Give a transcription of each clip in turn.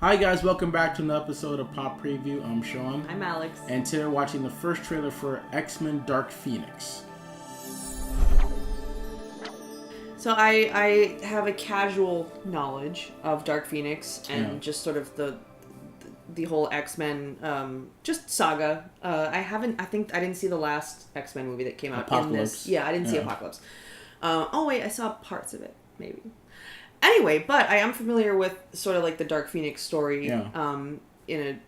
Hi guys, welcome back to another episode of Pop Preview. I'm Sean. I'm Alex. And today we're watching the first trailer for X-Men Dark Phoenix. So I have a casual knowledge of Dark Phoenix and just sort of the whole X-Men just saga. I didn't see the last X-Men movie that came out. Apocalypse. In this. Yeah, I didn't see Apocalypse. I saw parts of it, maybe. Anyway, but I am familiar with sort of like the Dark Phoenix story in a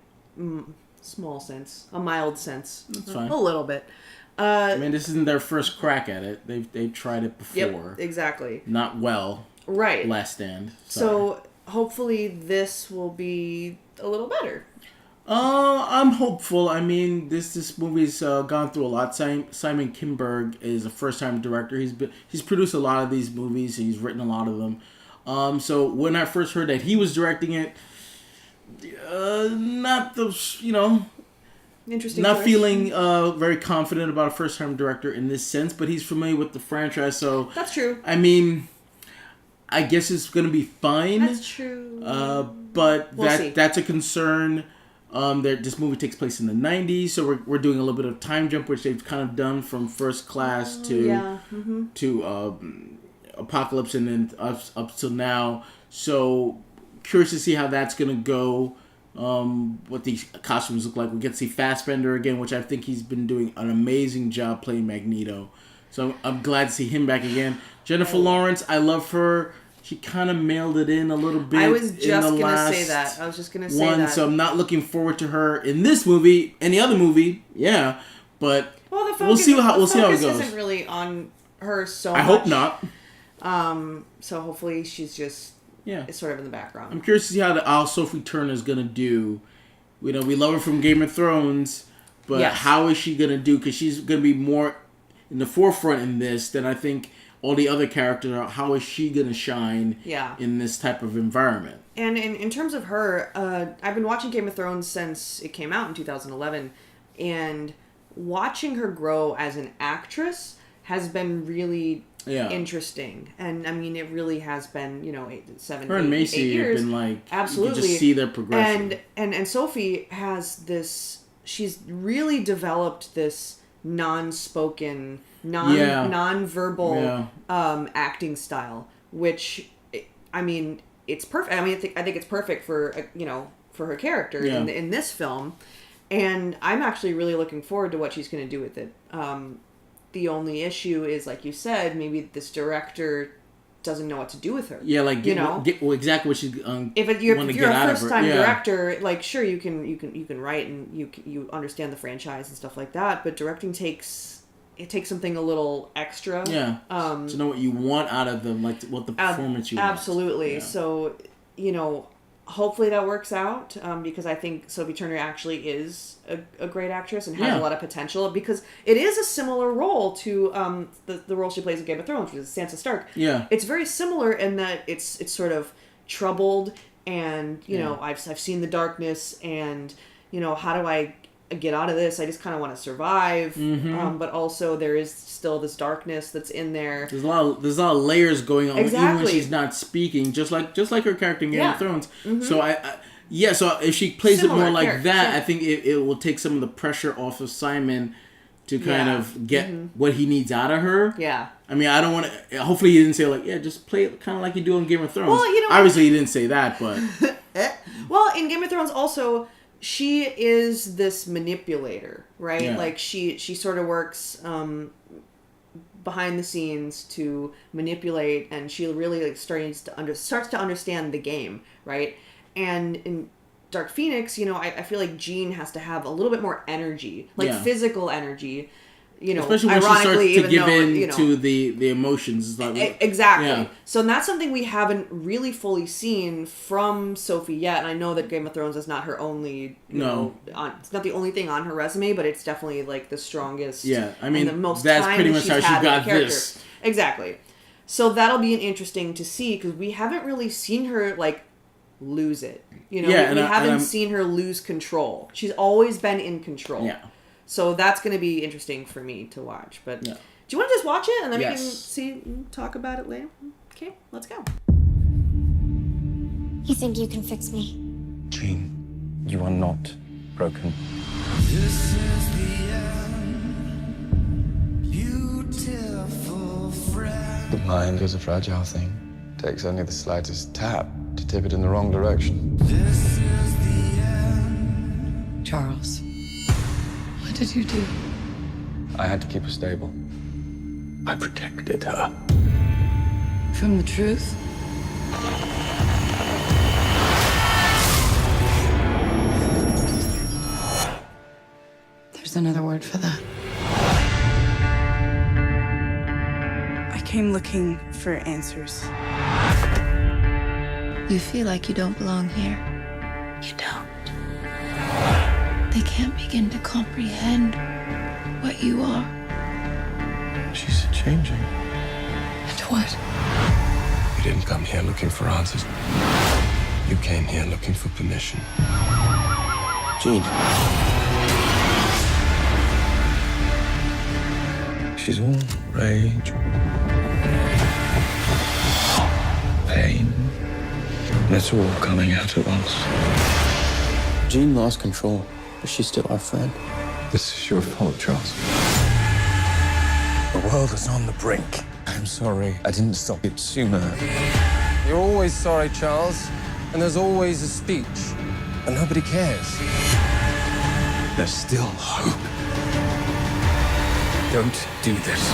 small sense, a mild sense. That's fine. A little bit. I mean, this isn't their first crack at it. They've tried it before. Yep, exactly. Not well. Right. Last Stand. So hopefully this will be a little better. I'm hopeful. I mean, this movie's gone through a lot. Simon Kinberg is a first-time director. He's produced a lot of these movies. He's written a lot of them. So when I first heard that he was directing it, not feeling very confident about a first-time director in this sense, but he's familiar with the franchise, so that's true. I mean, I guess it's going to be fine. That's true. But that's a concern. This movie takes place in the 90s, so we're doing a little bit of time jump, which they've kind of done from First Class to Apocalypse, and then up till now. So curious to see how that's gonna go. What these costumes look like. We get to see Fassbender again, which I think he's been doing an amazing job playing Magneto. So I'm glad to see him back again. Jennifer Lawrence, I love her. She kind of mailed it in a little bit. I was just gonna say that. So I'm not looking forward to her in this movie. Any other movie, yeah, but we'll see how it goes. Isn't really on her so much. I hope not. So hopefully she's just it's sort of in the background. I'm curious to see how Sophie Turner's gonna do. We love her from Game of Thrones, but how is she gonna do? Because she's gonna be more in the forefront in this than I think all the other characters are. How is she gonna shine in this type of environment? And in terms of her, I've been watching Game of Thrones since it came out in 2011, and watching her grow as an actress has been really interesting. And I mean, it really has been, 7 her and Macy 8 years. Have been like, absolutely, you can just see their progression. And Sophie has this. She's really developed this non-spoken, non-verbal acting style, which, I mean, it's perfect. I mean, I think it's perfect for for her character in this film, and I'm actually really looking forward to what she's going to do with it. The only issue is, like you said, maybe this director doesn't know what to do with her. Yeah, like get exactly what she's if you're a first time director, like sure you can write and you understand the franchise and stuff like that, but directing takes something a little extra. Yeah. To know what you want out of them, like what the performance you want. Absolutely. Yeah. So, hopefully that works out, because I think Sophie Turner actually is a great actress and has a lot of potential, because it is a similar role to the role she plays in Game of Thrones, which is Sansa Stark. Yeah. It's very similar in that it's sort of troubled, and I've seen the darkness, and how do I get out of this? I just kind of want to survive, but also there is still this darkness that's in there. There's a lot of layers going on, even when she's not speaking, just like her character in Game of Thrones. So so if she plays Similar it more like that, I think it will take some of the pressure off of Simon to kind of get what he needs out of her. Yeah. I mean, I don't want to. Hopefully, he didn't say just play it kind of like you do in Game of Thrones. Well, obviously, he didn't say that, but well, in Game of Thrones also, she is this manipulator, right? Yeah. Like she sort of works behind the scenes to manipulate, and she really starts to understand the game, right? And in Dark Phoenix, I feel like Jean has to have a little bit more energy, physical energy. Especially when she starts to give in to the emotions. Exactly. Yeah. So that's something we haven't really fully seen from Sophie yet. And I know that Game of Thrones is not her only, it's not the only thing on her resume, but it's definitely like the strongest. Yeah, I mean, and the most that's time pretty much how she got this. Exactly. So that'll be interesting to see, because we haven't really seen her lose it. We haven't seen her lose control. She's always been in control. Yeah. So that's going to be interesting for me to watch. But do you want to just watch it and then we can talk about it later? Okay, let's go. You think you can fix me? clean. You are not broken. This is the end, beautiful friend. The mind is a fragile thing. Takes only the slightest tap to tip it in the wrong direction. This is the end. Charles, what did you do? I had to keep her stable. I protected her. From the truth? There's another word for that. I came looking for answers. You feel like you don't belong here. You don't. They can't begin to comprehend what you are. She's changing. And what? You didn't come here looking for answers. You came here looking for permission. Jean. She's all rage, pain, and it's all coming out at once. Jean lost control, but she's still our friend. This is your fault, Charles. The world is on the brink. I'm sorry I didn't stop it sooner. You're always sorry, Charles, and there's always a speech, and nobody cares. There's still hope. Don't do this.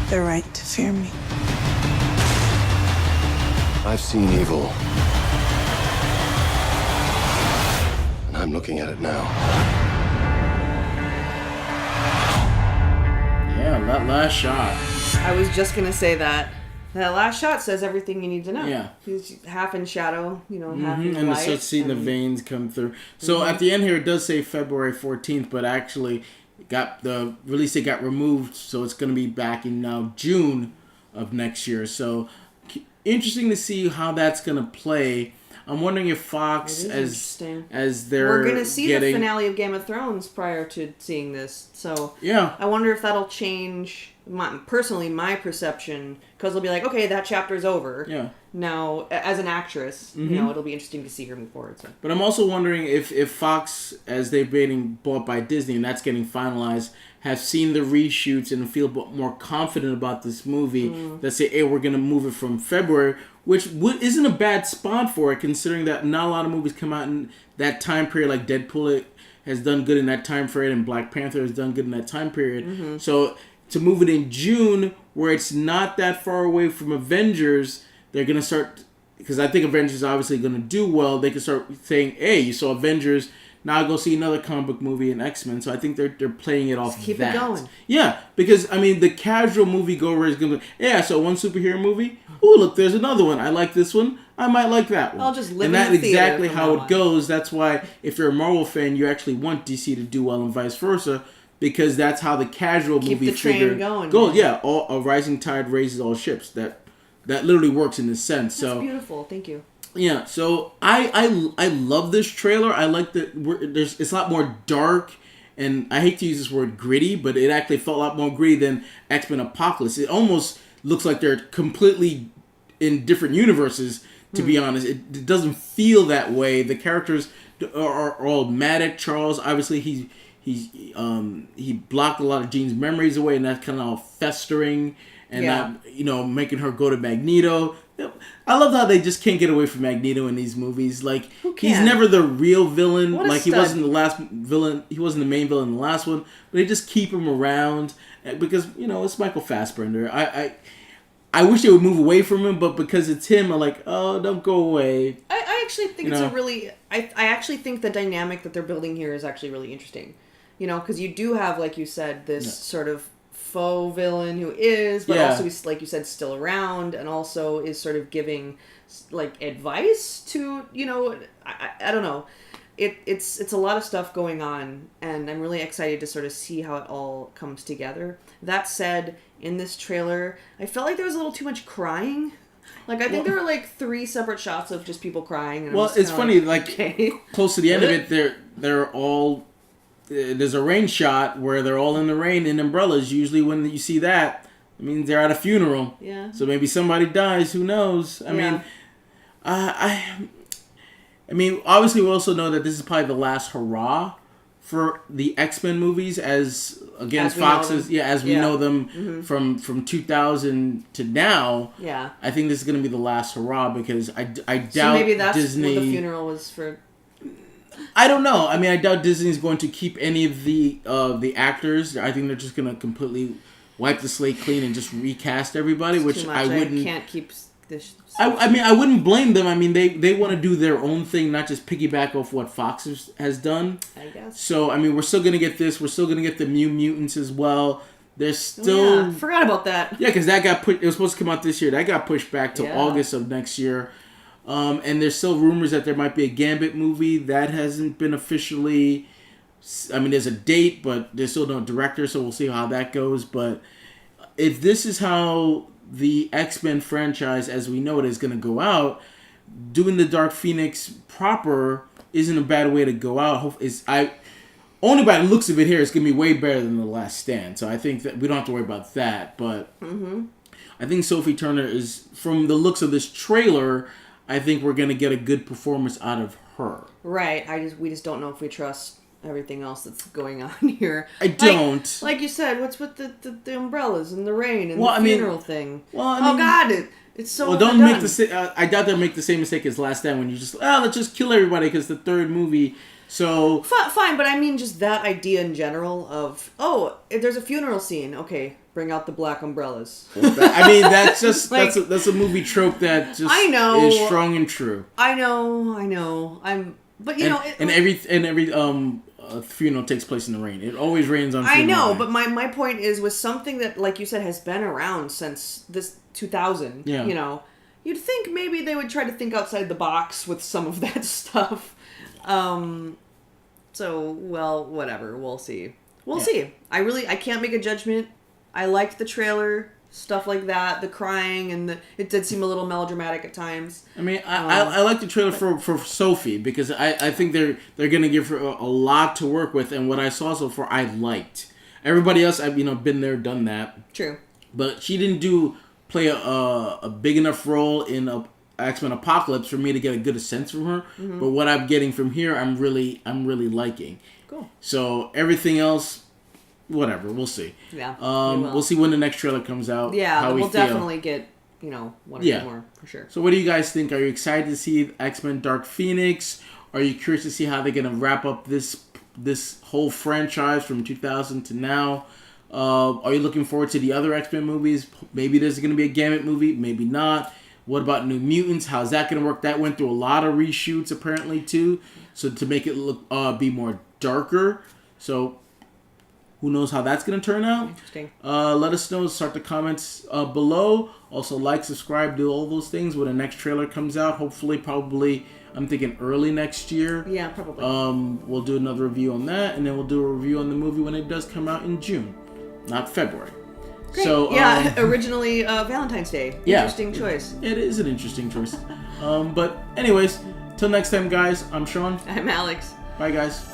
They're right to fear me. I've seen evil. And I'm looking at it now. Yeah, that last shot. I was just gonna say that. That last shot says everything you need to know. Yeah. He's half in shadow, half in And light. so seeing the veins come through. So at the end here, it does say February 14th, but actually got the release date got removed, so it's going to be back in now June of next year. So interesting to see how that's going to play. I'm wondering if Fox, as they're we're gonna see getting, the finale of Game of Thrones prior to seeing this, so yeah, I wonder if that'll change my perception, because they'll be like, okay, that chapter's over. Yeah. Now, as an actress, it'll be interesting to see her move forward. So. But I'm also wondering if Fox, as they've been bought by Disney and that's getting finalized, have seen the reshoots and feel more confident about this movie. That say, hey, we're going to move it from February, which isn't a bad spot for it, considering that not a lot of movies come out in that time period. Like Deadpool has done good in that time period, and Black Panther has done good in that time period. So to move it in June, where it's not that far away from Avengers, they're going to start, because I think Avengers is obviously going to do well. They can start saying, hey, you saw Avengers, now go see another comic book movie in X-Men. So I think they're playing it off Just keep that. it going. Yeah, because, I mean, the casual moviegoer is going to be, yeah, I saw one superhero movie. Oh, look, there's another one. I like this one. I might like that one. I'll just live and in that's the theater exactly from how now it on. goes. That's why, if you're a Marvel fan, you actually want DC to do well and vice versa, because that's how the casual Keep movie the train figure going, goes. man. Yeah, a rising tide raises all ships. That literally works in this sense. That's So beautiful. Thank you. yeah, so I love this trailer. I like that it's a lot more dark, and I hate to use this word gritty, but it actually felt a lot more gritty than X-Men Apocalypse. It almost looks like they're completely in different universes, to be honest. It doesn't feel that way. The characters are all mad at Charles. Obviously, he blocked a lot of Jean's memories away, and that's kind of all festering and not making her go to Magneto. I love how they just can't get away from Magneto in these movies. Like, he's never the real villain. What a Like, he stud. wasn't the last villain. He wasn't the main villain in the last one. But they just keep him around because it's Michael Fassbender. I wish they would move away from him, but because it's him, I'm like, oh, don't go away. I actually think it's a really... I actually think the dynamic that they're building here is actually really interesting. Because you do have, like you said, this sort of faux villain who is, but also is, like you said, still around, and also is sort of giving, like, advice to, I don't know. It's a lot of stuff going on, and I'm really excited to sort of see how it all comes together. That said, in this trailer, I felt like there was a little too much crying. Like, I think there were, like, 3 separate shots of just people crying. And It's funny, okay. Close to the end of it, they're all... There's a rain shot where they're all in the rain in umbrellas. Usually when you see that, it means they're at a funeral. Yeah. So maybe somebody dies. Who knows? I mean, I mean, obviously, we also know that this is probably the last hurrah for the X-Men movies, as Fox's, as we know them from 2000 to now. Yeah, I think this is going to be the last hurrah because I doubt so maybe that's Disney. what the funeral was for. I don't know. I mean, I doubt Disney's going to keep any of the actors. I think they're just going to completely wipe the slate clean and just recast everybody, It's which too much. I wouldn't. I can't keep this. I mean, I wouldn't blame them. I mean, they want to do their own thing, not just piggyback off what Fox has done. I guess. So, I mean, we're still going to get this. We're still going to get the New Mutants as well. There's still... Yeah, forgot about that. Yeah, because that got put... It was supposed to come out this year. That got pushed back to August of next year. And there's still rumors that there might be a Gambit movie. That hasn't been officially... I mean, there's a date, but there's still no director, so we'll see how that goes. But if this is how the X-Men franchise, as we know it, is going to go out, doing the Dark Phoenix proper isn't a bad way to go out. Only by the looks of it here, it's going to be way better than The Last Stand. So I think that we don't have to worry about that. But I think Sophie Turner is, from the looks of this trailer, I think we're going to get a good performance out of her. Right. We just don't know if we trust everything else that's going on here. I don't. Like you said, what's with the umbrellas and the rain and Well, the I mean- funeral thing? Well, I mean- oh God, it's so. Well, don't overdone. make the I doubt they'll make the same mistake as Last Stand when you just let's just kill everybody because the third movie. So Fine, but I mean just that idea in general of if there's a funeral scene, okay, bring out the black umbrellas. I mean that's just Like- that's a movie trope that just I know. is strong and true. I know. But you know, And every funeral takes place in the rain. It always rains on. I funeral know, night. but my point is with something that, like you said, has been around since this 2000. Yeah. You know, you'd think maybe they would try to think outside the box with some of that stuff. So, well, whatever. We'll see. We'll see. I can't make a judgment. I liked the trailer, stuff like that, the crying, and it did seem a little melodramatic at times. I mean, I like the trailer for Sophie because I think they're gonna give her a lot to work with, and what I saw so far I liked. Everybody else, I've been there, done that. True. But she didn't play a big enough role in X-Men Apocalypse for me to get a good sense from her. Mm-hmm. But what I'm getting from here, I'm really liking. Cool. So everything else, whatever, we'll see. Yeah. We'll see when the next trailer comes out. Yeah, how we we'll feel. definitely get one or two more for sure. So what do you guys think? Are you excited to see X-Men Dark Phoenix? Are you curious to see how they're gonna wrap up this whole franchise from 2000 to now? Are you looking forward to the other X-Men movies? Maybe there's gonna be a Gambit movie, maybe not. What about New Mutants? How's that gonna work? That went through a lot of reshoots apparently too. So to make it look be more darker. So who knows how that's going to turn out? Interesting. Let us know. Start the comments below. Also, like, subscribe, do all those things when the next trailer comes out. Hopefully, probably, I'm thinking early next year. Yeah, probably. We'll do another review on that, and then we'll do a review on the movie when it does come out in June, not February. Great. So, yeah, originally Valentine's Day. Yeah. Interesting choice. It is an interesting choice. But anyways, till next time, guys, I'm Sean. I'm Alex. Bye, guys.